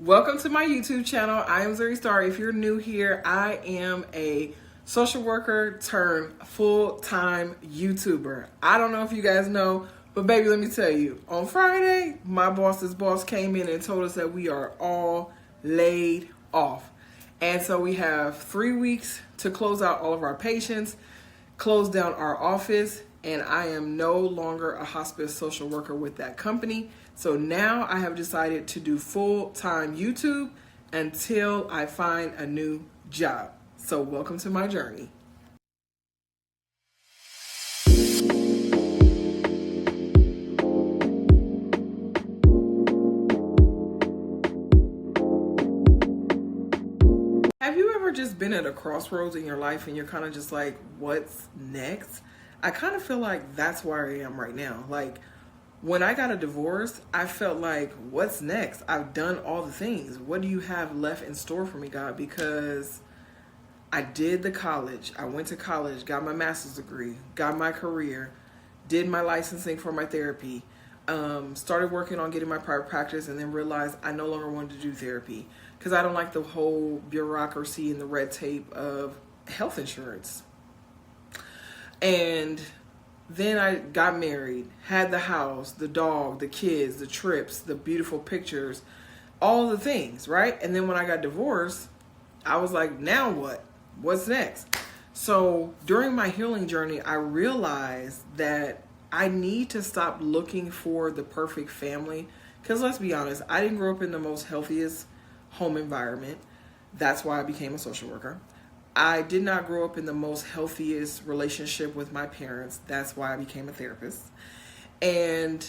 Welcome to my YouTube channel. I am Zuri Star. If you're new here, I am a social worker turned full-time YouTuber. I don't know if you guys know, but baby, let me tell you, on Friday, my boss's boss came in and told us that we are all laid off. And so we have 3 weeks to close out all of our patients, close down our office, and I am no longer a hospice social worker with that company. So now I have decided to do full-time YouTube until I find a new job. So welcome to my journey. Have you ever just been at a crossroads in your life and you're kind of just like, what's next? I kind of feel like that's where I am right now. Like, when I got a divorce, I felt like, what's next? I've done all the things. What do you have left in store for me, God? Because I did the college. I went to college, got my master's degree, got my career, did my licensing for my therapy, started working on getting my private practice, and then realized I no longer wanted to do therapy because I don't like the whole bureaucracy and the red tape of health insurance. And then I got married, had the house, the dog, the kids, the trips, the beautiful pictures, all the things, right? And then when I got divorced, I was like, now what? What's next? So during my healing journey, I realized that I need to stop looking for the perfect family. Because let's be honest, I didn't grow up in the most healthiest home environment. That's why I became a social worker. I did not grow up in the most healthiest relationship with my parents. That's why I became a therapist. And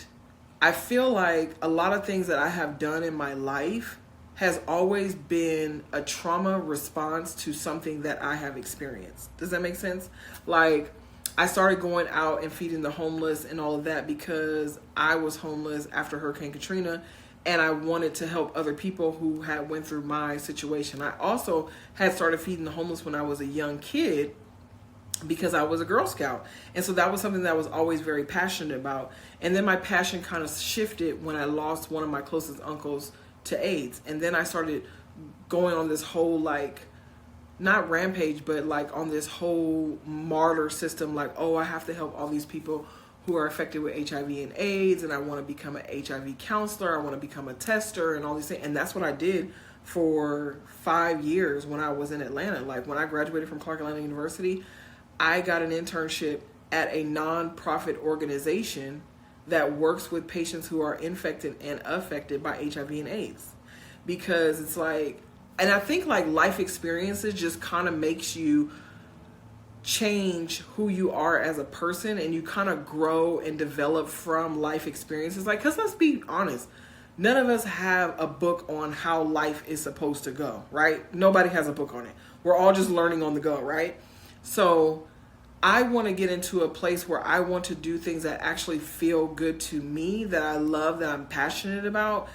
I feel like a lot of things that I have done in my life has always been a trauma response to something that I have experienced. Does that make sense? Like, I started going out and feeding the homeless and all of that because I was homeless after Hurricane Katrina. And I wanted to help other people who had went through my situation. I also had started feeding the homeless when I was a young kid because I was a Girl Scout. And so that was something that I was always very passionate about. And then my passion kind of shifted when I lost one of my closest uncles to AIDS. And then I started going on this whole, like, not rampage, but like on this whole martyr system, like, oh, I have to help all these people who are affected with HIV and AIDS, and I want to become an HIV counselor, I want to become a tester and all these things. And that's what I did for 5 years when I was in Atlanta. Like, when I graduated from Clark Atlanta University, I got an internship at a nonprofit organization that works with patients who are infected and affected by HIV and AIDS. Because it's like, and I think like life experiences just kind of makes you change who you are as a person, and you kind of grow and develop from life experiences. Like, because let's be honest, none of us have a book on how life is supposed to go, right? Nobody has a book on it. We're all just learning on the go, right? So I want to get into a place where I want to do things that actually feel good to me, that I love, that I'm passionate about,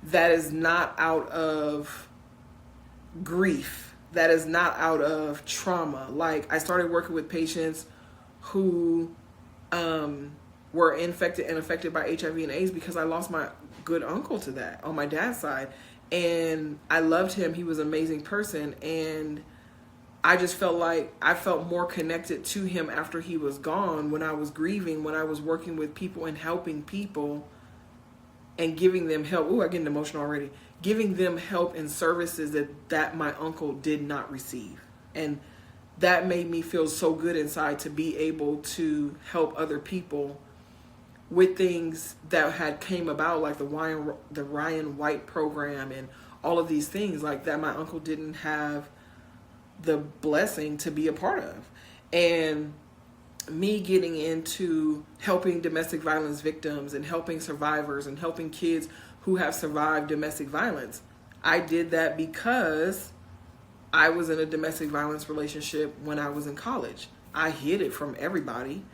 that is not out of grief, that is not out of trauma. Like, I started working with patients who were infected and affected by HIV and AIDS because I lost my good uncle to that on my dad's side. And I loved him. He was an amazing person. And I just felt like I felt more connected to him after he was gone, when I was grieving, when I was working with people and helping people and giving them help. Ooh, I'm getting emotional already. Giving them help and services that my uncle did not receive. And that made me feel so good inside to be able to help other people with things that had came about, like the Ryan White program and all of these things like that my uncle didn't have the blessing to be a part of. And me getting into helping domestic violence victims and helping survivors and helping kids who have survived domestic violence. I did that because I was in a domestic violence relationship when I was in college. I hid it from everybody.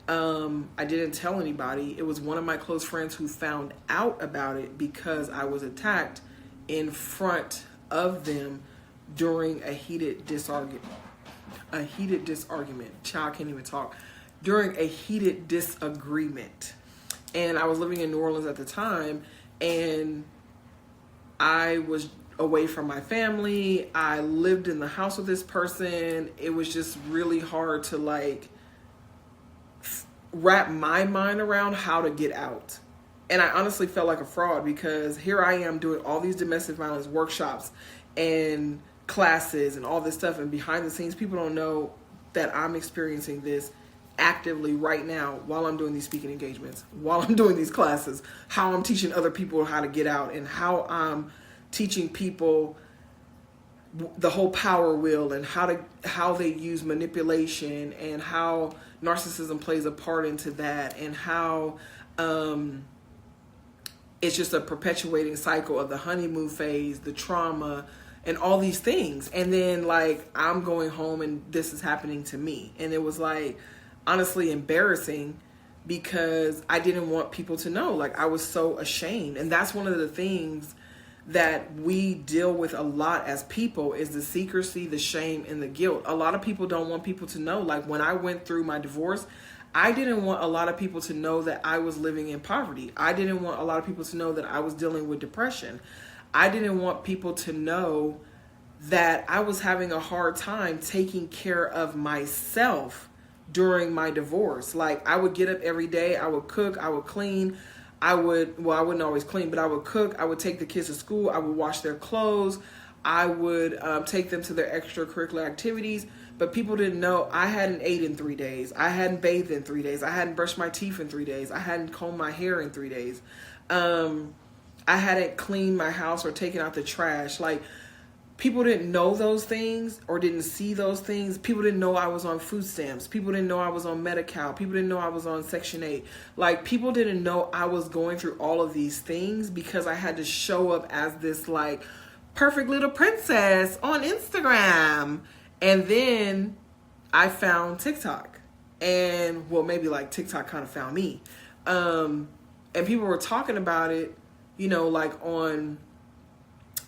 I didn't tell anybody. It was one of my close friends who found out about it because I was attacked in front of them during a heated disagreement. Child can't even talk. During a heated disagreement. And I was living in New Orleans at the time, and I was away from my family. I lived in the house with this person. It was just really hard to like wrap my mind around how to get out. And I honestly felt like a fraud because here I am doing all these domestic violence workshops and classes and all this stuff. And behind the scenes, people don't know that I'm experiencing this actively right now while I'm doing these speaking engagements, while I'm doing these classes, how I'm teaching other people how to get out, and how I'm teaching people the whole power wheel and how they use manipulation and how narcissism plays a part into that, and how it's just a perpetuating cycle of the honeymoon phase, the trauma, and all these things. And then like I'm going home and this is happening to me. And it was like honestly embarrassing because I didn't want people to know. Like I was so ashamed. And that's one of the things that we deal with a lot as people is the secrecy, the shame, and the guilt. A lot of people don't want people to know. Like when I went through my divorce, I didn't want a lot of people to know that I was living in poverty. I didn't want a lot of people to know that I was dealing with depression. I didn't want people to know that I was having a hard time taking care of myself during my divorce. Like I would get up every day, I would cook, I would clean, I wouldn't always clean, but I would cook, I would take the kids to school, I would wash their clothes, I would take them to their extracurricular activities. But people didn't know I hadn't ate in 3 days. I hadn't bathed in 3 days. I hadn't brushed my teeth in 3 days. I hadn't combed my hair in 3 days. I hadn't cleaned my house or taken out the trash. Like people didn't know those things or didn't see those things. People didn't know I was on food stamps. People didn't know I was on Medi-Cal. People didn't know I was on Section 8. Like people didn't know I was going through all of these things because I had to show up as this like perfect little princess on Instagram. And then I found TikTok, and well, maybe like TikTok kind of found me. And people were talking about it, you know, like on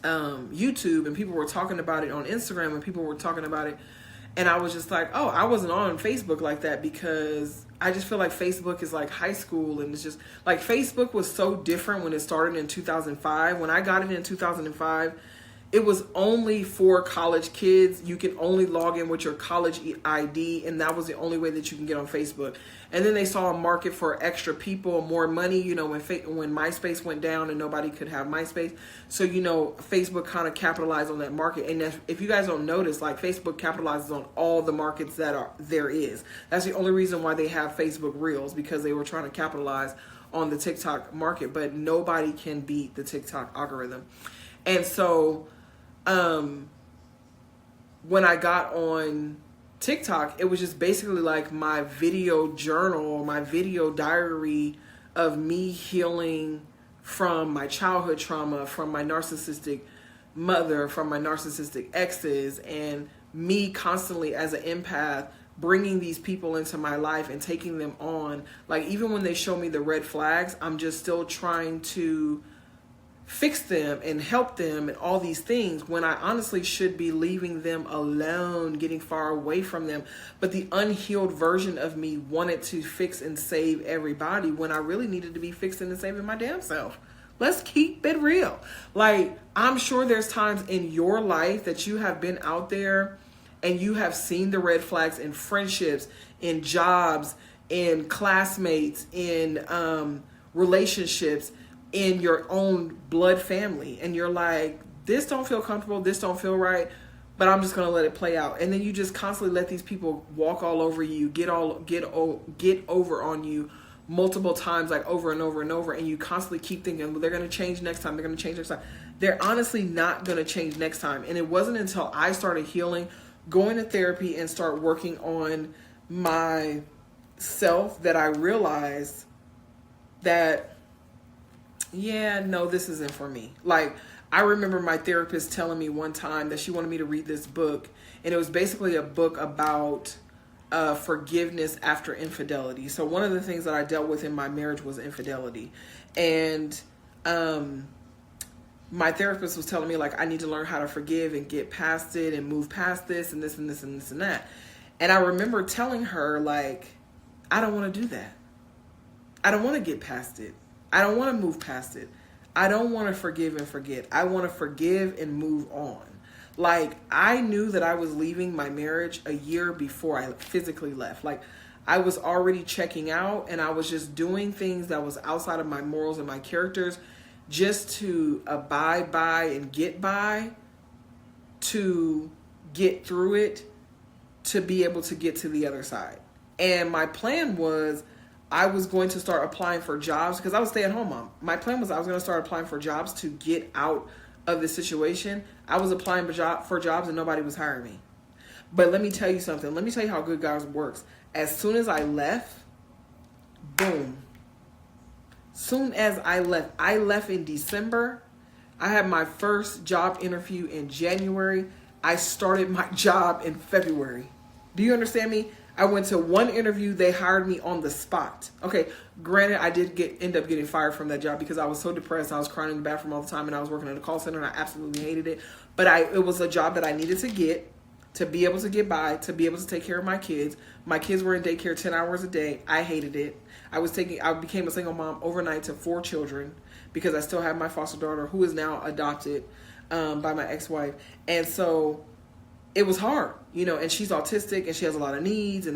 YouTube, and people were talking about it on Instagram, and people were talking about it. And I was just like, oh, I wasn't on Facebook like that because I just feel like Facebook is like high school. And it's just like Facebook was so different when it started in 2005. When I got it in 2005, it was only for college kids. You can only log in with your college ID, and that was the only way that you can get on Facebook. And then they saw a market for extra people, more money, you know, when MySpace went down and nobody could have MySpace. So, you know, Facebook kind of capitalized on that market. And if you guys don't notice, like Facebook capitalizes on all the markets there is. That's the only reason why they have Facebook Reels, because they were trying to capitalize on the TikTok market, but nobody can beat the TikTok algorithm. And so, when I got on TikTok, it was just basically like my video journal, my video diary of me healing from my childhood trauma, from my narcissistic mother, from my narcissistic exes, and me constantly as an empath bringing these people into my life and taking them on. Like even when they show me the red flags, I'm just still trying to fix them and help them and all these things when I honestly should be leaving them alone, getting far away from them. But the unhealed version of me wanted to fix and save everybody when I really needed to be fixing and saving my damn self. Let's keep it real. Like, I'm sure there's times in your life that you have been out there and you have seen the red flags in friendships, in jobs, in classmates, in relationships, in your own blood family, and you're like, this don't feel comfortable, this don't feel right, but I'm just gonna let it play out. And then you just constantly let these people walk all over you, get over on you multiple times, like over and over and over, and you constantly keep thinking, well, they're gonna change next time, they're gonna change next time. They're honestly not gonna change next time. And it wasn't until I started healing, going to therapy, and start working on myself that I realized that, yeah, no, this isn't for me. Like, I remember my therapist telling me one time that she wanted me to read this book, and it was basically a book about forgiveness after infidelity. So one of the things that I dealt with in my marriage was infidelity. And my therapist was telling me, like, I need to learn how to forgive and get past it and move past this and this and this and this and that. And I remember telling her, like, I don't want to do that. I don't want to get past it. I don't want to move past it. I don't want to forgive and forget. I want to forgive and move on. Like, I knew that I was leaving my marriage a year before I physically left. Like, I was already checking out, and I was just doing things that was outside of my morals and my characters just to abide by and get by, to get through it, to be able to get to the other side. And my plan was I was going to start applying for jobs because I was a stay-at-home mom. My plan was I was going to start applying for jobs to get out of this situation. I was applying for jobs and nobody was hiring me. But let me tell you something. Let me tell you how good God works. As soon as I left, boom. Soon as I left in December. I had my first job interview in January. I started my job in February. Do you understand me? I went to one interview. They hired me on the spot. Okay, granted, I did end up getting fired from that job because I was so depressed. I was crying in the bathroom all the time, and I was working at a call center, and I absolutely hated it. But it was a job that I needed to get to be able to get by, to be able to take care of my kids. My kids were in daycare 10 hours a day. I hated it. I became a single mom overnight to 4 children because I still have my foster daughter who is now adopted by my ex-wife. And so it was hard, and she's autistic and she has a lot of needs, and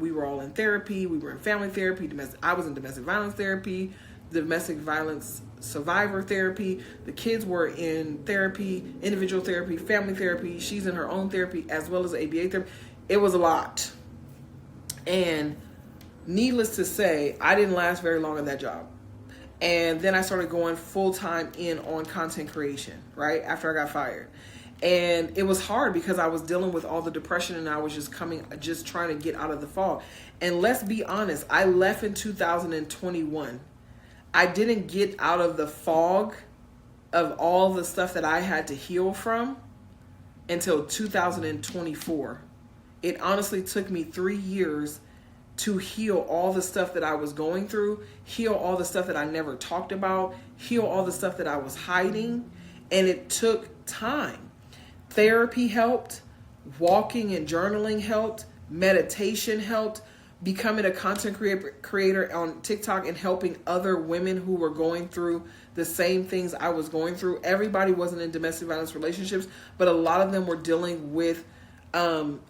we were all in therapy. We were in family therapy. I was in domestic violence therapy, domestic violence survivor therapy. The kids were in therapy, individual therapy, family therapy. She's in her own therapy as well as ABA therapy. It was a lot. And needless to say, I didn't last very long at that job. And then I started going full-time on content creation, right? After I got fired. And it was hard because I was dealing with all the depression and I was just trying to get out of the fog. And let's be honest, I left in 2021. I didn't get out of the fog of all the stuff that I had to heal from until 2024. It honestly took me 3 years to heal all the stuff that I was going through, heal all the stuff that I never talked about, heal all the stuff that I was hiding. And it took time. Therapy helped, walking and journaling helped, meditation helped, becoming a content creator on TikTok and helping other women who were going through the same things I was going through. Everybody wasn't in domestic violence relationships, but a lot of them were dealing with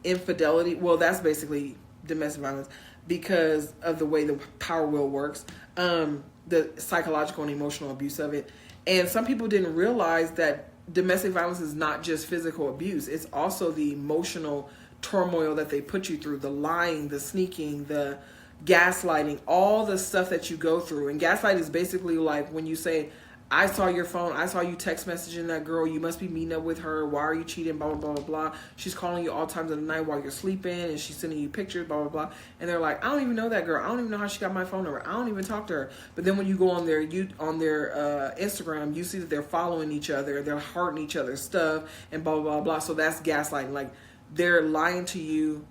infidelity. Well, that's basically domestic violence because of the way the power wheel works, the psychological and emotional abuse of it. And some people didn't realize that domestic violence is not just physical abuse. It's also the emotional turmoil that they put you through, the lying, the sneaking, the gaslighting, all the stuff that you go through. And gaslight is basically like when you say, I saw your phone, I saw you text messaging that girl, you must be meeting up with her, why are you cheating, blah, blah, blah, blah, blah. She's calling you all times of the night while you're sleeping, and she's sending you pictures, blah, blah, blah. And they're like, I don't even know that girl. I don't even know how she got my phone number. I don't even talk to her. But then when you go on their Instagram, you see that they're following each other, they're hearting each other's stuff, and blah, blah, blah, blah. So that's gaslighting. Like, they're lying to you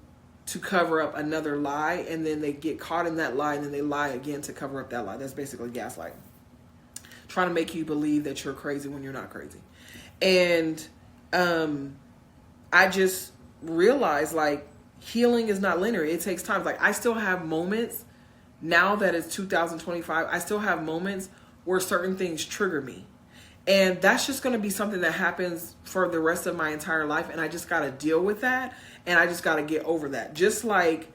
to cover up another lie, and then they get caught in that lie, and then they lie again to cover up that lie. That's basically gaslighting. Trying to make you believe that you're crazy when you're not crazy. And I just realized, like, healing is not linear. It takes time. Like, I still have moments, now that it's 2025, I still have moments where certain things trigger me. And that's just going to be something that happens for the rest of my entire life. And I just got to deal with that. And I just got to get over that. Just like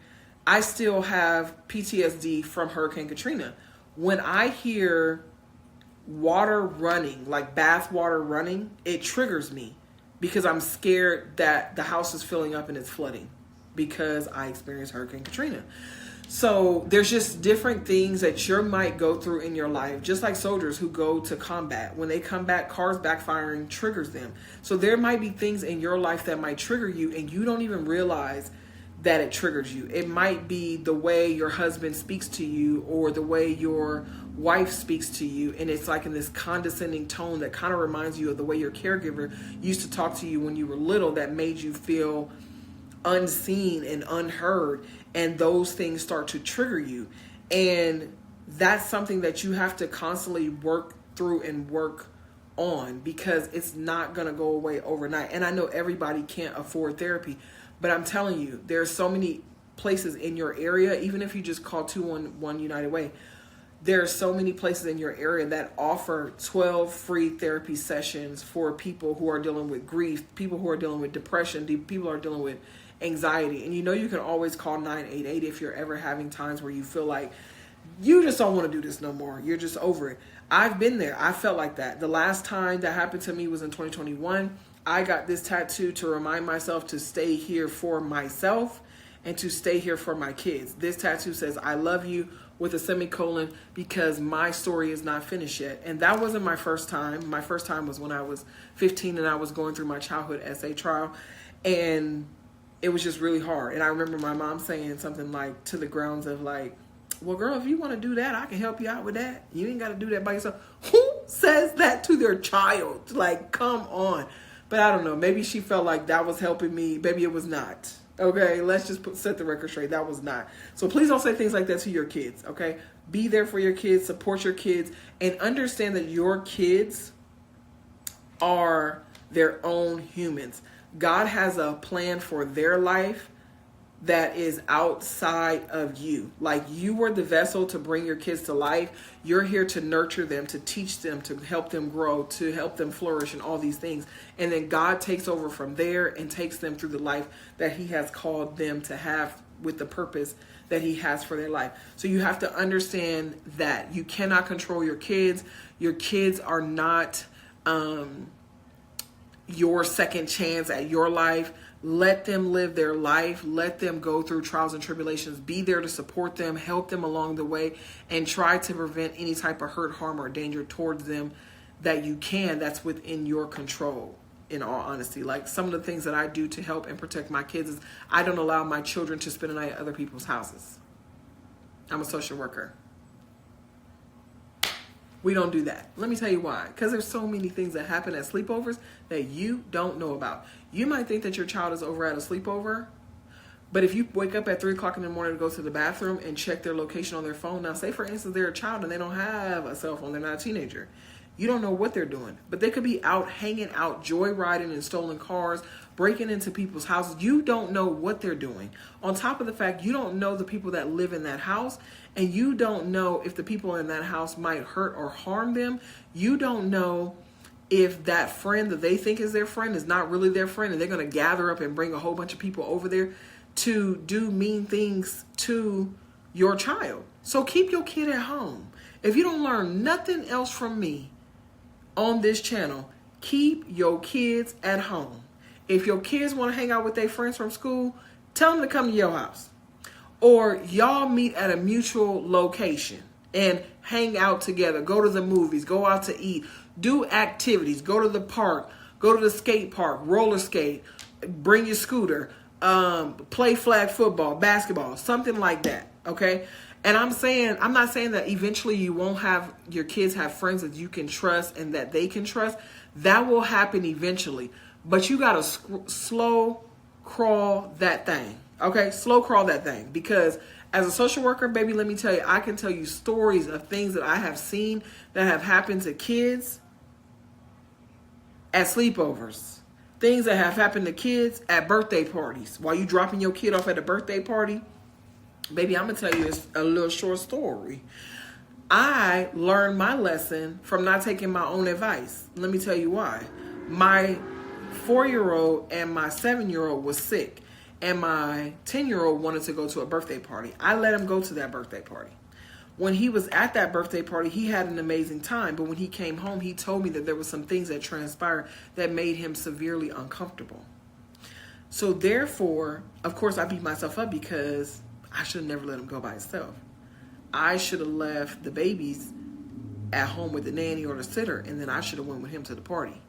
I still have PTSD from Hurricane Katrina. When I hear water running, like bath water running, it triggers me because I'm scared that the house is filling up and it's flooding because I experienced Hurricane Katrina. So there's just different things that you might go through in your life, just like soldiers who go to combat. When they come back, cars backfiring triggers them. So there might be things in your life that might trigger you and you don't even realize that it triggers you. It might be the way your husband speaks to you or the way your wife speaks to you, and it's like in this condescending tone that kind of reminds you of the way your caregiver used to talk to you when you were little, that made you feel unseen and unheard, and those things start to trigger you. And that's something that you have to constantly work through and work on because it's not going to go away overnight. And I know everybody can't afford therapy, but I'm telling you, there's so many places in your area, even if you just call 211 United Way, there are so many places in your area that offer 12 free therapy sessions for people who are dealing with grief, people who are dealing with depression, people who are dealing with anxiety. And you can always call 988 if you're ever having times where you feel like you just don't want to do this no more. You're just over it. I've been there. I felt like that. The last time that happened to me was in 2021. I got this tattoo to remind myself to stay here for myself and to stay here for my kids. This tattoo says, I love you, with a semicolon, because my story is not finished yet. And that wasn't my first time. My first time was when I was 15 and I was going through my childhood essay trial. And it was just really hard. And I remember my mom saying something like, to the grounds of like, well, girl, if you want to do that, I can help you out with that. You ain't got to do that by yourself. Who says that to their child? Like, come on. But I don't know. Maybe she felt like that was helping me. Maybe it was not. Okay, let's just set the record straight. That was not. So please don't say things like that to your kids, okay? Be there for your kids, support your kids, and understand that your kids are their own humans. God has a plan for their life that is outside of you. Like, you were the vessel to bring your kids to life. You're here to nurture them, to teach them, to help them grow, to help them flourish, and all these things. And then God takes over from there and takes them through the life that he has called them to have, with the purpose that he has for their life. So you have to understand that you cannot control your kids. Your kids are not your second chance at your life. Let them live their life. Let them go through trials and tribulations. Be there to support them, help them along the way, and try to prevent any type of hurt, harm, or danger towards them that you can, that's within your control, in all honesty. Like, some of the things that I do to help and protect my kids is I don't allow my children to spend the night at other people's houses. I'm a social worker. We don't do that. Let me tell you why. Because there's so many things that happen at sleepovers that you don't know about. You might think that your child is over at a sleepover, but if you wake up at 3 o'clock in the morning to go to the bathroom and check their location on their phone, now say for instance they're a child and they don't have a cell phone, they're not a teenager. You don't know what they're doing, but they could be out hanging out, joyriding in stolen cars, breaking into people's houses. You don't know what they're doing. On top of the fact, you don't know the people that live in that house, and you don't know if the people in that house might hurt or harm them. You don't know if that friend that they think is their friend is not really their friend, and they're going to gather up and bring a whole bunch of people over there to do mean things to your child. So keep your kid at home. If you don't learn nothing else from me on this channel, keep your kids at home. If your kids want to hang out with their friends from school, tell them to come to your house. Or y'all meet at a mutual location and hang out together. Go to the movies, go out to eat, do activities, go to the park, go to the skate park, roller skate, bring your scooter, play flag football, basketball, something like that, okay? And I'm not saying that eventually you won't have your kids have friends that you can trust and that they can trust. That will happen eventually. But you got to slow crawl that thing. Okay? Slow crawl that thing. Because as a social worker, baby, let me tell you, I can tell you stories of things that I have seen that have happened to kids at sleepovers. Things that have happened to kids at birthday parties. While you dropping your kid off at a birthday party, baby, I'm going to tell you a little short story. I learned my lesson from not taking my own advice. Let me tell you why. My 4-year-old and my 7-year-old was sick, and my 10-year-old wanted to go to a birthday party. I let him go to that birthday party. When he was at that birthday party, he had an amazing time, but when he came home, he told me that there were some things that transpired that made him severely uncomfortable. So therefore, of course, I beat myself up because I should have never let him go by himself. I should have left the babies at home with the nanny or the sitter, and then I should have went with him to the party.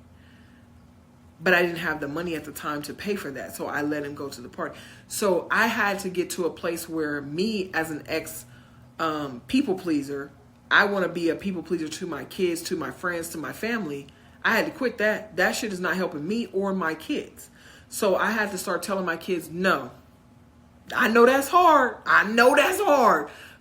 But I didn't have the money at the time to pay for that, so I let him go to the party. So I had to get to a place where me, as an people pleaser, I want to be a people pleaser to my kids, to my friends, to my family. I had to quit that. That shit is not helping me or my kids. So I had to start telling my kids, no. I know that's hard.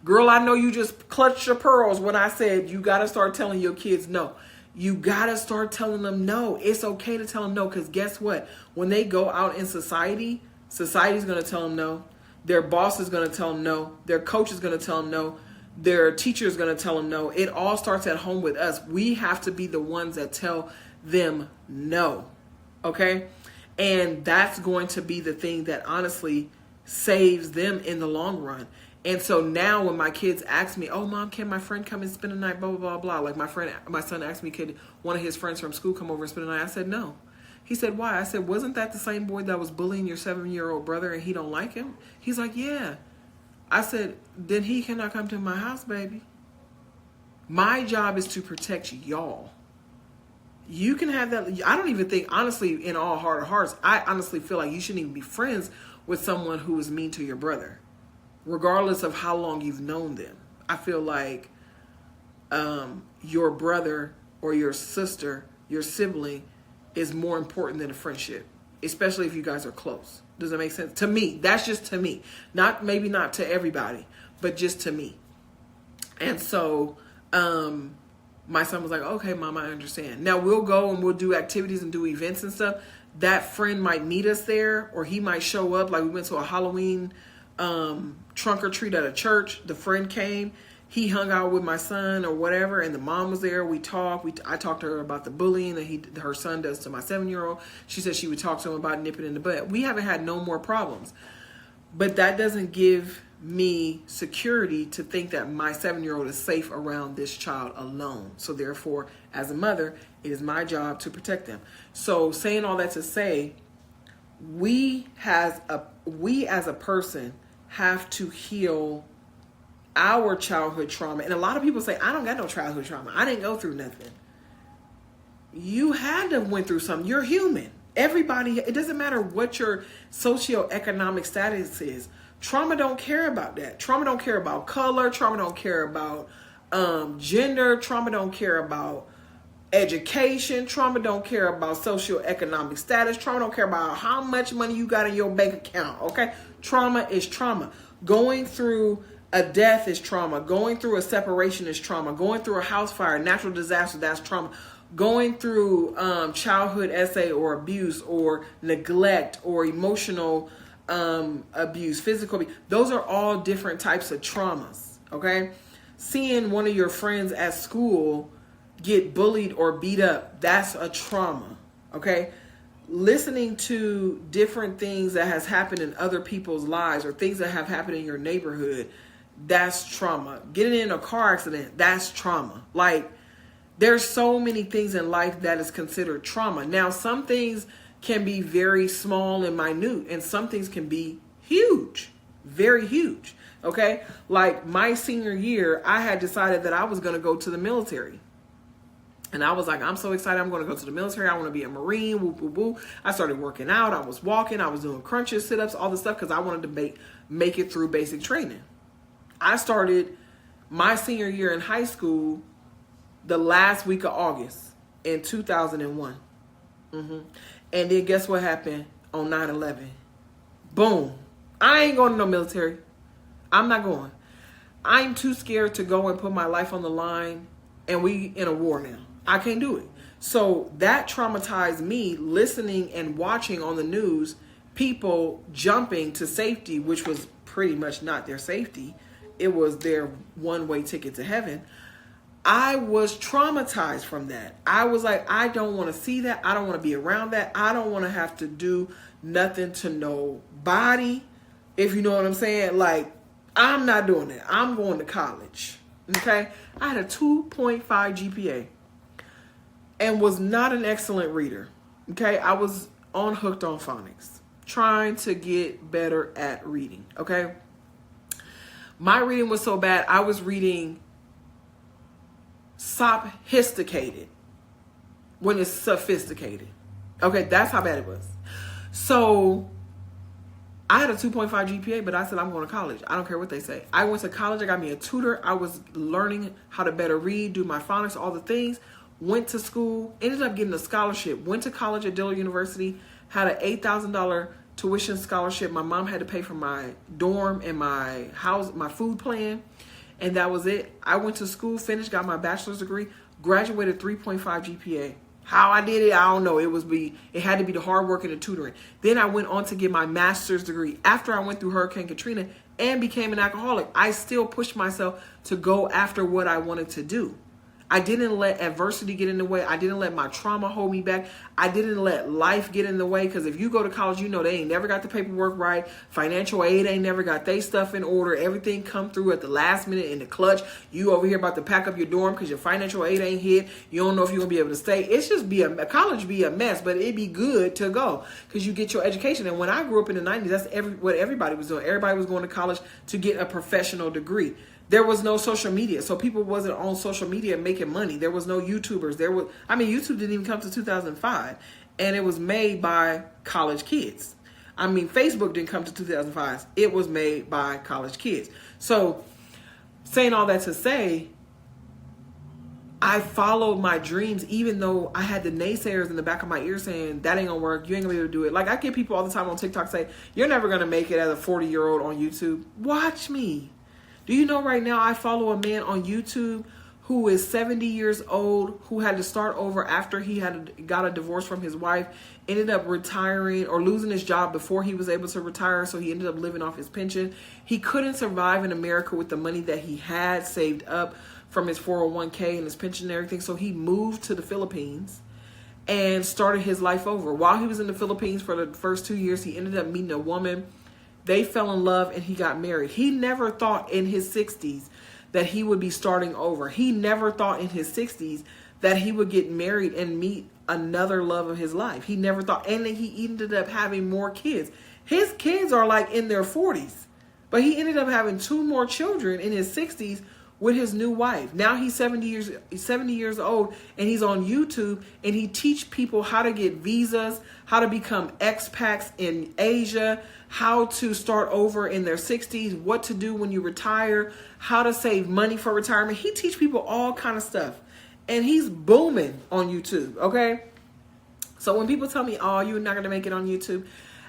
Girl, I know you just clutched your pearls when I said you got to start telling your kids no. You got to start telling them no. It's okay to tell them no, because guess what? When they go out in society, society's going to tell them no. Their boss is going to tell them no. Their coach is going to tell them no. their teacher is going to tell them no. It all starts at home with us. We have to be the ones that tell them no. Okay? And that's going to be the thing that honestly saves them in the long run. And so now when my kids ask me, oh, Mom, can my friend come and spend the night, blah, blah, blah, blah. Like my son asked me, could one of his friends from school come over and spend the night? I said, no. He said, why? I said, wasn't that the same boy that was bullying your 7-year-old brother and he don't like him? He's like, yeah. I said, then he cannot come to my house, baby. My job is to protect y'all. You can have that. I don't even think, honestly, in all heart of hearts, I honestly feel like you shouldn't even be friends with someone who is mean to your brother, regardless of how long you've known them. I feel like your brother or your sister, your sibling, is more important than a friendship, especially if you guys are close. Does that make sense? To me, that's just to me. Maybe not to everybody, but just to me. And so my son was like, okay, Mom, I understand. Now we'll go and we'll do activities and do events and stuff. That friend might meet us there, or he might show up. Like we went to a Halloween trunk or treat at a church. The friend came. He hung out with my son or whatever, and the mom was there. We talked. I talked to her about the bullying that her son does to my 7-year-old. She said she would talk to him about nipping in the butt. We haven't had no more problems. But that doesn't give me security to think that my 7-year-old is safe around this child alone. So therefore, as a mother, it is my job to protect them. So saying all that to say, we as a person have to heal our childhood trauma. And a lot of people say, I don't got no childhood trauma. I didn't go through nothing. You had to went through something. You're human. Everybody, it doesn't matter what your socioeconomic status is. Trauma don't care about that. Trauma don't care about color. Trauma don't care about gender. Trauma don't care about education. Trauma don't care about socioeconomic status. Trauma don't care about how much money you got in your bank account. Okay? Trauma is trauma. Going through a death is trauma. Going through a separation is trauma. Going through a house fire, natural disaster, that's trauma. Going through childhood essay or abuse or neglect or emotional abuse, physical abuse, those are all different types of traumas, okay? Seeing one of your friends at school get bullied or beat up, that's a trauma, okay? Listening to different things that has happened in other people's lives or things that have happened in your neighborhood, that's trauma. Getting in a car accident, that's trauma. Like, there's so many things in life that is considered trauma. Now, some things can be very small and minute, and some things can be huge, very huge. Okay? Like my senior year, I had decided that I was going to go to the military. And I was like, I'm so excited. I'm going to go to the military. I want to be a Marine. Woo, woo, woo. I started working out. I was walking. I was doing crunches, sit-ups, all this stuff because I wanted to make it through basic training. I started my senior year in high school the last week of August in 2001. And then guess what happened on 9/11? Boom. I ain't going to no military. I'm not going. I'm too scared to go and put my life on the line, and we in a war now. I can't do it. So that traumatized me, listening and watching on the news people jumping to safety, which was pretty much not their safety. It was their one-way ticket to heaven. I was traumatized from that. I was like, I don't want to see that. I don't want to be around that. I don't want to have to do nothing to nobody. If you know what I'm saying. Like, I'm not doing that. I'm going to college. Okay? I had a 2.5 GPA and was not an excellent reader. Okay? I was hooked on phonics, trying to get better at reading. Okay? My reading was so bad, I was reading sophisticated when it's sophisticated. Okay, that's how bad it was. So I had a 2.5 GPA, but I said I'm going to college. I don't care what they say. I went to college. I got me a tutor. I was learning how to better read, do my phonics, all the things. Went to school, ended up getting a scholarship. Went to college at Dillard University, had an $8,000 tuition scholarship. My mom had to pay for my dorm and my house, my food plan. And that was it. I went to school, finished, got my bachelor's degree, graduated 3.5 GPA. How I did it, I don't know. It had to be the hard work and the tutoring. Then I went on to get my master's degree. After I went through Hurricane Katrina, and became an alcoholic, I still pushed myself to go after what I wanted to do. I didn't let adversity get in the way. I didn't let my trauma hold me back. I didn't let life get in the way. Because if you go to college, you know they ain't never got the paperwork right. Financial aid ain't never got they stuff in order. Everything come through at the last minute in the clutch. You over here about to pack up your dorm because your financial aid ain't hit. You don't know if you're going to be able to stay. It's just college be a mess, but it'd be good to go because you get your education. And when I grew up in the 90s, that's what everybody was doing. Everybody was going to college to get a professional degree. There was no social media, so people wasn't on social media making money. There was no YouTubers. YouTube didn't even come to 2005, and it was made by college kids. Facebook didn't come to 2005. It was made by college kids. So, saying all that to say, I followed my dreams, even though I had the naysayers in the back of my ear saying, that ain't gonna work, you ain't gonna be able to do it. Like, I get people all the time on TikTok say, you're never gonna make it as a 40-year-old on YouTube. Watch me. Do you know right now I follow a man on YouTube who is 70 years old, who had to start over after he got a divorce from his wife, ended up retiring or losing his job before he was able to retire, so he ended up living off his pension. He couldn't survive in America with the money that he had saved up from his 401k and his pension and everything, so he moved to the Philippines and started his life over. While he was in the Philippines for the first 2 years, he ended up meeting a woman. They fell in love and he got married. He never thought in his 60s that he would be starting over. He never thought in his 60s that he would get married and meet another love of his life. He never thought, and then he ended up having more kids. His kids are like in their 40s, but he ended up having 2 more children in his 60s with his new wife. Now he's 70 years old, and he's on YouTube, and he teach people how to get visas, how to become expats in Asia, how to start over in their 60s, what to do when you retire, how to save money for retirement. He teach people all kind of stuff, and he's booming on YouTube, okay? So when people tell me, oh, you're not going to make it on YouTube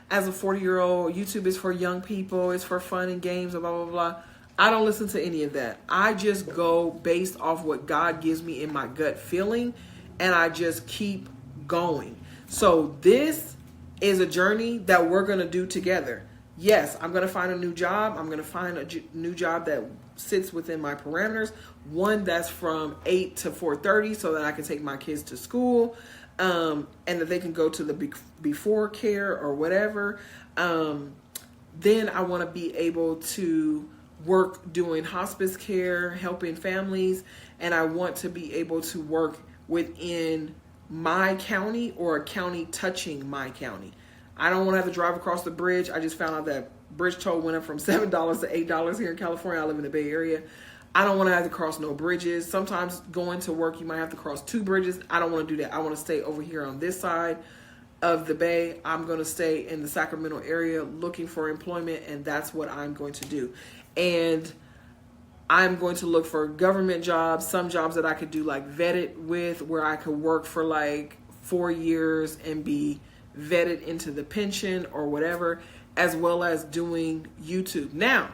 as a 40-year-old, YouTube is for young people, it's for fun and games, blah, blah, blah. I don't listen to any of that. I just go based off what God gives me in my gut feeling, and I just keep going. So this is a journey that we're going to do together. Yes, I'm going to find a new job. I'm going to find a new job that sits within my parameters. One that's from 8 to 4:30 so that I can take my kids to school, and that they can go to the before care or whatever. Then I want to be able to work doing hospice care, helping families, and I want to be able to work within my county or a county touching my county. I don't want to have to drive across the bridge. I just found out that bridge toll went up from $7 to $8 here in California. I live in the Bay Area. I don't want to have to cross no bridges. Sometimes going to work, you might have to cross 2 bridges. I don't want to do that. I want to stay over here on this side of the Bay. I'm going to stay in the Sacramento area looking for employment, and that's what I'm going to do. And I'm going to look for government jobs, some jobs that I could do like vetted with, where I could work for like 4 years and be vetted into the pension or whatever, as well as doing YouTube. Now,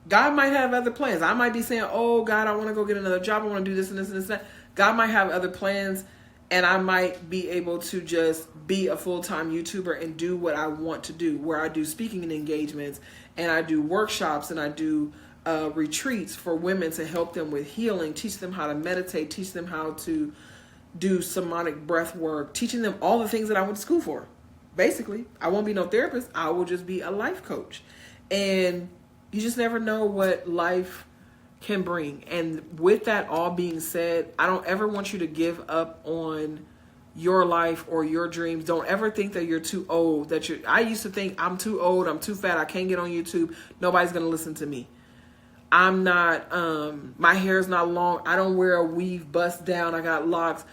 God might have other plans. I might be saying, oh God, I want to go get another job. I want to do this and this and this and that. God might have other plans, and I might be able to just be a full-time YouTuber and do what I want to do, where I do speaking engagements and I do workshops and I do retreats for women to help them with healing, teach them how to meditate, teach them how to do somatic breath work, teaching them all the things that I went to school for. Basically, I won't be no therapist. I will just be a life coach. And you just never know what life can bring. And with that all being said, I don't ever want you to give up on your life or your dreams. Don't ever think that you're too old. I used to think I'm too old, I'm too fat, I can't get on YouTube, nobody's gonna listen to me. I'm not, my hair's not long, I don't wear a weave bust down, I got locks.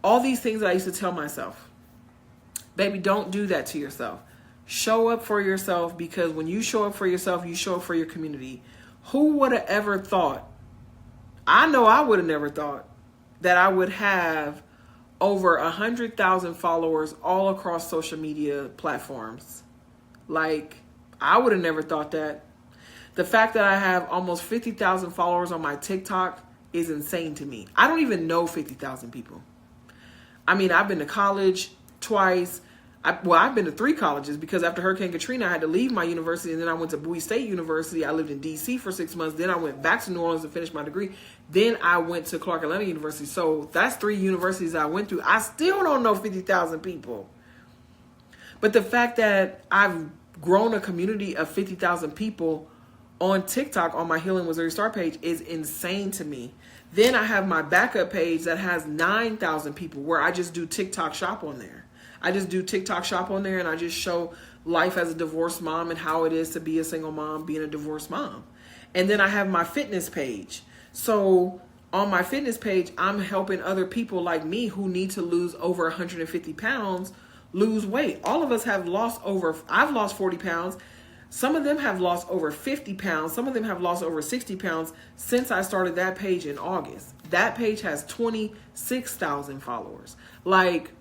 All these things that I used to tell myself. Baby, don't do that to yourself. Show up for yourself, because when you show up for yourself, you show up for your community. Who would have ever thought, I know I would have never thought, that I would have over 100,000 followers all across social media platforms. Like, I would have never thought that. The fact that I have almost 50,000 followers on my TikTok is insane to me. I don't even know 50,000 people. I mean, I've been to college twice. I've been to 3 colleges because after Hurricane Katrina, I had to leave my university, and then I went to Bowie State University. I lived in D.C. for 6 months. Then I went back to New Orleans to finish my degree. Then I went to Clark Atlanta University. So that's 3 universities I went through. I still don't know 50,000 people. But the fact that I've grown a community of 50,000 people on TikTok on my Healing Missouri Star page is insane to me. Then I have my backup page that has 9,000 people where I just do TikTok shop on there. I just do TikTok shop on there, and I just show life as a divorced mom and how it is to be a single mom, being a divorced mom. And then I have my fitness page. So on my fitness page, I'm helping other people like me who need to lose over 150 pounds lose weight. All of us have lost I've lost 40 pounds. Some of them have lost over 50 pounds. Some of them have lost over 60 pounds since I started that page in August. That page has 26,000 followers. Like,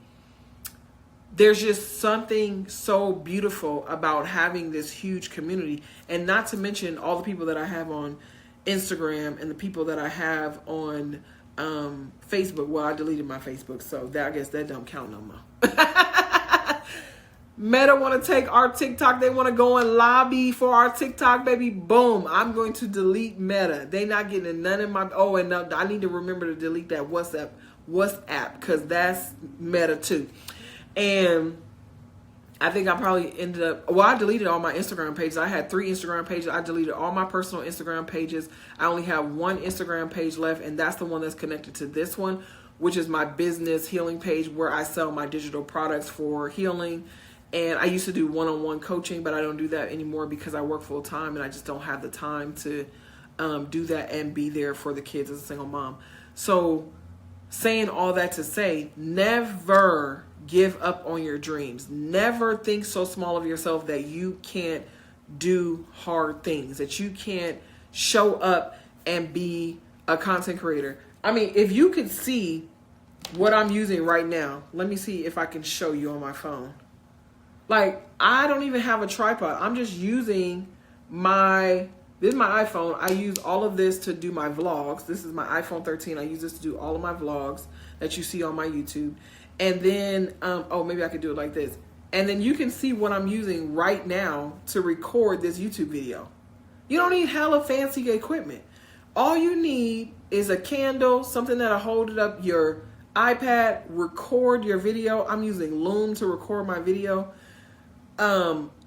there's just something so beautiful about having this huge community, and not to mention all the people that I have on Instagram and the people that I have on Facebook. Well, I deleted my Facebook, so I guess that don't count no more. Meta want to take our TikTok. They want to go and lobby for our TikTok, baby. Boom. I'm going to delete Meta. They not getting none of my... Oh, and I need to remember to delete that WhatsApp because that's Meta too. And I think I probably ended up... Well, I deleted all my Instagram pages. I had 3 Instagram pages. I deleted all my personal Instagram pages. I only have 1 Instagram page left, and that's the one that's connected to this one, which is my business healing page where I sell my digital products for healing. And I used to do one-on-one coaching, but I don't do that anymore because I work full-time and I just don't have the time to do that and be there for the kids as a single mom. So saying all that to say, never give up on your dreams. Never think so small of yourself that you can't do hard things, that you can't show up and be a content creator. I mean, if you could see what I'm using right now, let me see if I can show you on my phone. Like, I don't even have a tripod. I'm just using this is my iPhone. I use all of this to do my vlogs. This is my iPhone 13. I use this to do all of my vlogs that you see on my YouTube. And then, maybe I could do it like this. And then you can see what I'm using right now to record this YouTube video. You don't need hella fancy equipment. All you need is a candle, something that'll hold it up your iPad, record your video. I'm using Loom to record my video.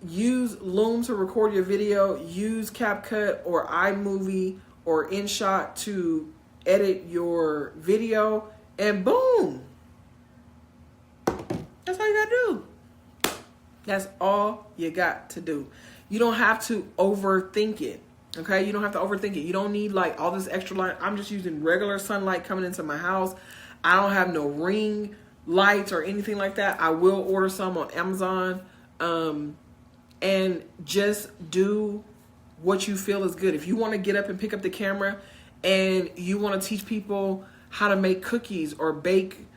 Use Loom to record your video. Use CapCut or iMovie or InShot to edit your video. And boom. That's all you gotta do. That's all you got to do. You don't have to overthink it. Okay? You don't have to overthink it. You don't need like all this extra light. I'm just using regular sunlight coming into my house. I don't have no ring lights or anything like that. I will order some on Amazon. And just do what you feel is good. If you want to get up and pick up the camera and you want to teach people how to make cookies or bake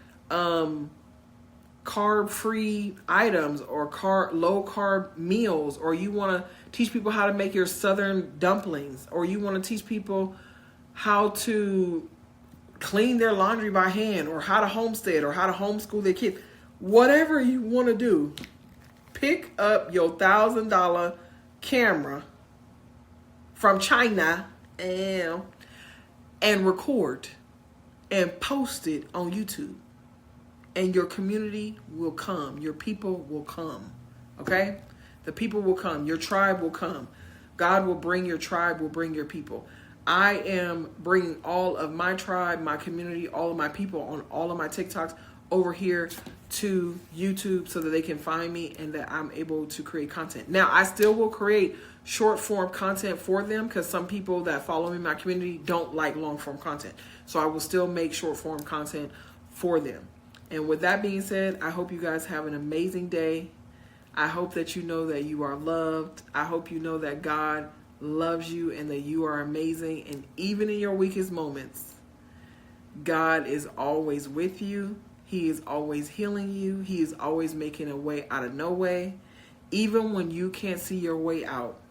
carb-free items or low-carb meals, or you want to teach people how to make your southern dumplings, or you want to teach people how to clean their laundry by hand, or how to homestead, or how to homeschool their kids, whatever you want to do, pick up your $1,000 camera from China and record and post it on YouTube. And your community will come. Your people will come. Okay? The people will come. Your tribe will come. God will bring your tribe, will bring your people. I am bringing all of my tribe, my community, all of my people on all of my TikToks over here to YouTube so that they can find me and that I'm able to create content. Now, I still will create short form content for them because some people that follow me in my community don't like long form content. So I will still make short form content for them. And with that being said, I hope you guys have an amazing day. I hope that you know that you are loved. I hope you know that God loves you and that you are amazing. And even in your weakest moments, God is always with you. He is always healing you. He is always making a way out of no way. Even when you can't see your way out,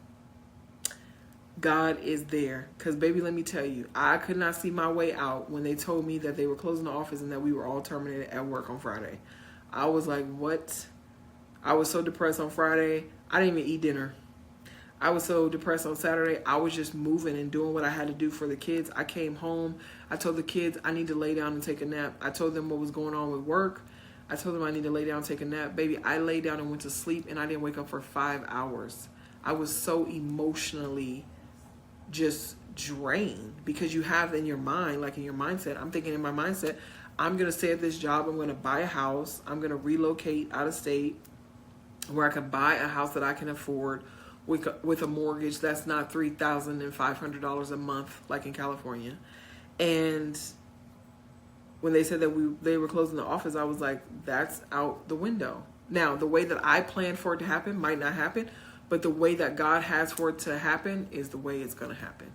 God is there. Because, baby, let me tell you, I could not see my way out when they told me that they were closing the office and that we were all terminated at work on Friday. I was like, what? I was so depressed on Friday. I didn't even eat dinner. I was so depressed on Saturday. I was just moving and doing what I had to do for the kids. I came home. I told the kids I need to lay down and take a nap. I told them what was going on with work. I told them I need to lay down and take a nap. Baby, I lay down and went to sleep, and I didn't wake up for 5 hours. I was so emotionally just drained, because you have in your mind, like in your mindset, I'm thinking in my mindset, I'm going to stay at this job. I'm going to buy a house. I'm going to relocate out of state where I can buy a house that I can afford with a mortgage that's not $3,500 a month like in California. And when they said that they were closing the office, I was like, that's out the window. Now, the way that I planned for it to happen might not happen, but the way that God has for it to happen is the way it's going to happen.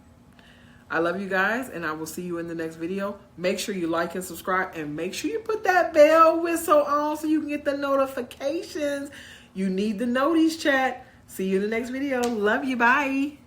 I love you guys, and I will see you in the next video. Make sure you like and subscribe, and make sure you put that bell whistle on so you can get the notifications. You need the notice, chat. See you in the next video. Love you. Bye.